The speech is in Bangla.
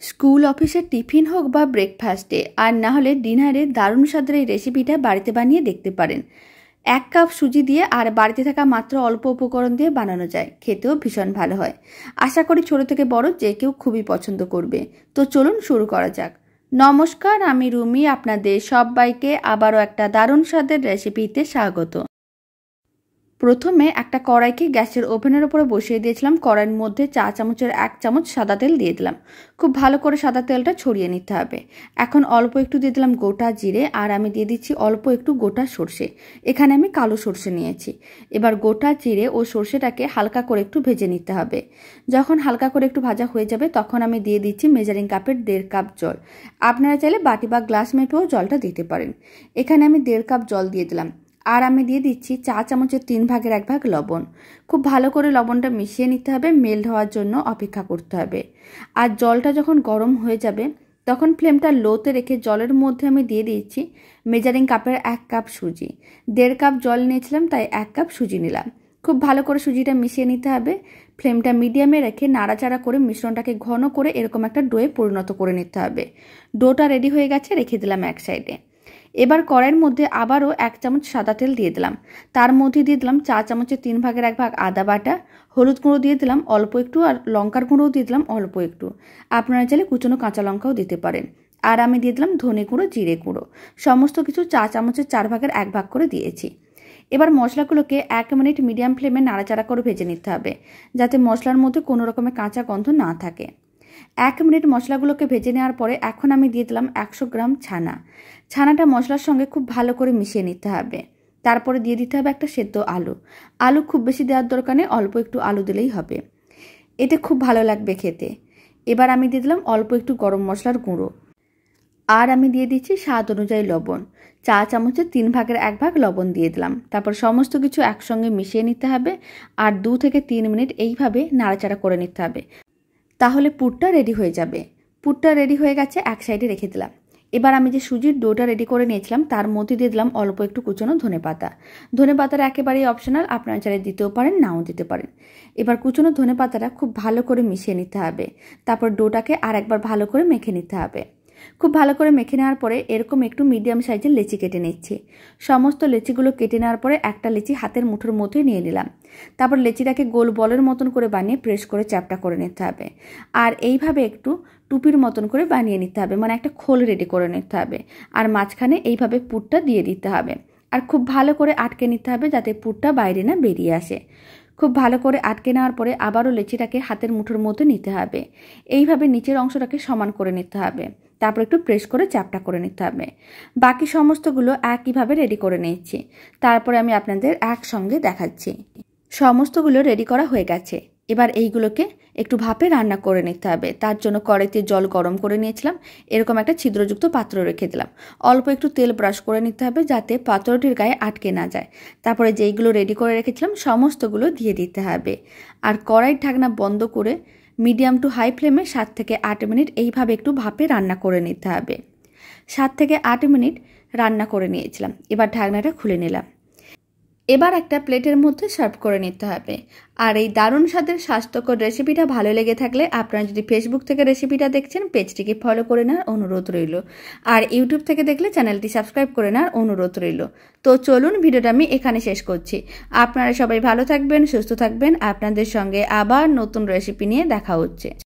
স্কুল অফিসের টিফিন হোক বা ব্রেকফাস্টে আর না হলে ডিনারে দারুণ স্বাদের এই রেসিপিটা বাড়িতে বানিয়ে দেখতে পারেন। 1 কাপ সুজি দিয়ে আর বাড়িতে থাকা মাত্র অল্প উপকরণ দিয়ে বানানো যায়, খেতেও ভীষণ ভালো হয়। আশা করি ছোট থেকে বড় যে কেউ খুবই পছন্দ করবে। তো চলুন শুরু করা যাক। নমস্কার, আমি রুমি, আপনাদের সবাইকে আবারও একটা দারুণ স্বাদের রেসিপিতে স্বাগত। প্রথমে একটা কড়াইকে গ্যাসের ওভেনের উপরে বসিয়ে দিয়েছিলাম। কড়াইয়ের মধ্যে চা চামচের 1 চামচ সাদা তেল দিয়ে দিলাম। খুব ভালো করে সাদা তেলটা ছড়িয়ে নিতে হবে। এখন অল্প একটু দিয়ে দিলাম গোটা জিরে, আর আমি দিয়ে দিচ্ছি অল্প একটু গোটা সর্ষে। এখানে আমি কালো সর্ষে নিয়েছি। এবার গোটা জিরে ও সর্ষেটাকে হালকা করে একটু ভেজে নিতে হবে। যখন হালকা করে একটু ভাজা হয়ে যাবে তখন আমি দিয়ে দিচ্ছি মেজারিং কাপের 1.5 কাপ জল। আপনারা চাইলে বাটি বা গ্লাস মেপেও জলটা দিতে পারেন। এখানে আমি 1.5 কাপ জল দিয়ে দিলাম। আর আমি দিয়ে দিচ্ছি চা চামচের 3 ভাগের 1 ভাগ লবণ। খুব ভালো করে লবণটা মিশিয়ে নিতে হবে, মেল্ট হওয়ার জন্য অপেক্ষা করতে হবে। আর জলটা যখন গরম হয়ে যাবে তখন ফ্লেমটা লোতে রেখে জলের মধ্যে আমি দিয়ে দিচ্ছি মেজারিং কাপের 1 কাপ সুজি। 1.5 কাপ জল নিয়েছিলাম, তাই 1 কাপ সুজি নিলাম। খুব ভালো করে সুজিটা মিশিয়ে নিতে হবে। ফ্লেমটা মিডিয়ামে রেখে নাড়াচাড়া করে মিশ্রণটাকে ঘন করে এরকম একটা ডোয়ে পরিণত করে নিতে হবে। ডোটা রেডি হয়ে গেছে, রেখে দিলাম এক সাইডে। এবার কড়াইয়ের মধ্যে আবারও 1 চামচ সাদা তেল দিয়ে দিলাম। তার মধ্যে দিয়ে দিলাম চা চামচের 3 ভাগের 1 ভাগ আদা বাটা, হলুদ গুঁড়ো দিয়ে দিলাম অল্প একটু, আর লঙ্কার গুঁড়োও দিয়ে দিলাম অল্প একটু। আপনারা চাইলে কুচনো কাঁচা লঙ্কাও দিতে পারেন। আর আমি দিয়ে দিলাম ধনে গুঁড়ো, জিরে গুঁড়ো। সমস্ত কিছু চা চামচের 4 ভাগের 1 ভাগ করে দিয়েছি। এবার মশলাগুলোকে 1 মিনিট মিডিয়াম ফ্লেমে নাড়াচাড়া করে ভেজে নিতে হবে, যাতে মশলার মধ্যে কোনো রকমের কাঁচা গন্ধ না থাকে। 1 মিনিট মশলাগুলোকে ভেজে নেওয়ার পরে এখন আমি দিয়ে দিলাম 100 গ্রাম ছানা। ছানাটা মশলার সঙ্গে খুব ভালো করে মিশিয়ে নিতে হবে। তারপরে দিয়ে দিতে হবে একটা সেদ্ধ আলু। আলু খুব বেশি দেওয়ার দরকার নেই, অল্প একটু আলু দিলেই হবে। এতে খুব ভালো লাগবে খেতে। এবার আমি দিয়ে দিলাম অল্প একটু গরম মশলার গুঁড়ো। আর আমি দিয়ে দিচ্ছি স্বাদ অনুযায়ী লবণ। চা চামচের 3 ভাগের 1 ভাগ লবণ দিয়ে দিলাম। তারপর সমস্ত কিছু একসঙ্গে মিশিয়ে নিতে হবে আর 2 থেকে 3 মিনিট এইভাবে নাড়াচাড়া করে নিতে হবে। তাহলে পুরটা রেডি হয়ে যাবে। পুরটা রেডি হয়ে গেছে, এক সাইডে রেখে দিলাম। এবার আমি যে সুজির ডোটা রেডি করে নিয়েছিলাম তার মধ্যে দিয়ে দিলাম অল্প একটু কুচনো ধনেপাতা। ধনেপাতাটা একেবারেই অপশনাল, আপনারা চাইলে দিতেও পারেন, নাও দিতে পারেন। এবার কুচনো ধনেপাতাটা খুব ভালো করে মিশিয়ে নিতে হবে। তারপর ডোটাকে আর একবার ভালো করে মেখে নিতে হবে। খুব ভালো করে মেখে নেওয়ার পরে এরকম একটু মিডিয়াম সাইজের লেচি কেটে নিচ্ছি। সমস্ত লেচিগুলো কেটে নেওয়ার পরে একটা লেচি হাতের মুঠোর মধ্যে নিয়ে নিলাম। তারপর লেচিটাকে গোল বলের মতন করে বানিয়ে প্রেস করে চ্যাপটা করে নিতে হবে। আর এইভাবে একটু টুপির মতন করে বানিয়ে নিতে হবে, মানে একটা খোল রেডি করে নিতে হবে। আর মাঝখানে এইভাবে পুরটা দিয়ে দিতে হবে। আর খুব ভালো করে আটকে নিতে হবে যাতে পুরটা বাইরে না বেরিয়ে আসে। খুব ভালো করে আটকে নেওয়ার পরে আবারও লেচিটাকে হাতের মুঠোর মধ্যে নিতে হবে। এইভাবে নিচের অংশটাকে সমান করে নিতে হবে। তারপর একটু প্রেস করে চ্যাপটা করে নিতে হবে। বাকি সমস্তগুলো একইভাবে রেডি করে নিচ্ছি। তারপরে আমি আপনাদের একসঙ্গে দেখাচ্ছি। সমস্তগুলো রেডি করা হয়ে গেছে। এবার এইগুলোকে একটু ভাপে রান্না করে নিতে হবে। তার জন্য কড়াইতে জল গরম করে নিয়েছিলাম। এরকম একটা ছিদ্রযুক্ত পাত্র রেখে দিলাম। অল্প একটু তেল ব্রাশ করে নিতে হবে যাতে পাত্রটির গায়ে আটকে না যায়। তারপরে যেইগুলো রেডি করে রেখেছিলাম সমস্তগুলো দিয়ে দিতে হবে। আর কড়াইয়ের ঢাকনা বন্ধ করে মিডিয়াম টু হাই ফ্লেমে 7 থেকে 8 মিনিট এইভাবে একটু ভাপে রান্না করে নিতে হবে। 7 থেকে 8 মিনিট রান্না করে নিয়েছিলাম। এবার ঢাকনাটা খুলে নিলাম। এবার একটা প্লেটের মধ্যে সার্ভ করে নিতে হবে। আর এই দারুণ স্বাদের স্বাস্থ্যকর রেসিপিটা ভালো লেগে থাকলে আপনারা যদি ফেসবুক থেকে রেসিপিটা দেখছেন পেজটিকে ফলো করে নেওয়ার অনুরোধ রইল। আর ইউটিউব থেকে দেখলে চ্যানেলটি সাবস্ক্রাইব করে নেওয়ার অনুরোধ রইল। তো চলুন, ভিডিওটা আমি এখানে শেষ করছি। আপনারা সবাই ভালো থাকবেন, সুস্থ থাকবেন। আপনাদের সঙ্গে আবার নতুন রেসিপি নিয়ে দেখা হচ্ছে।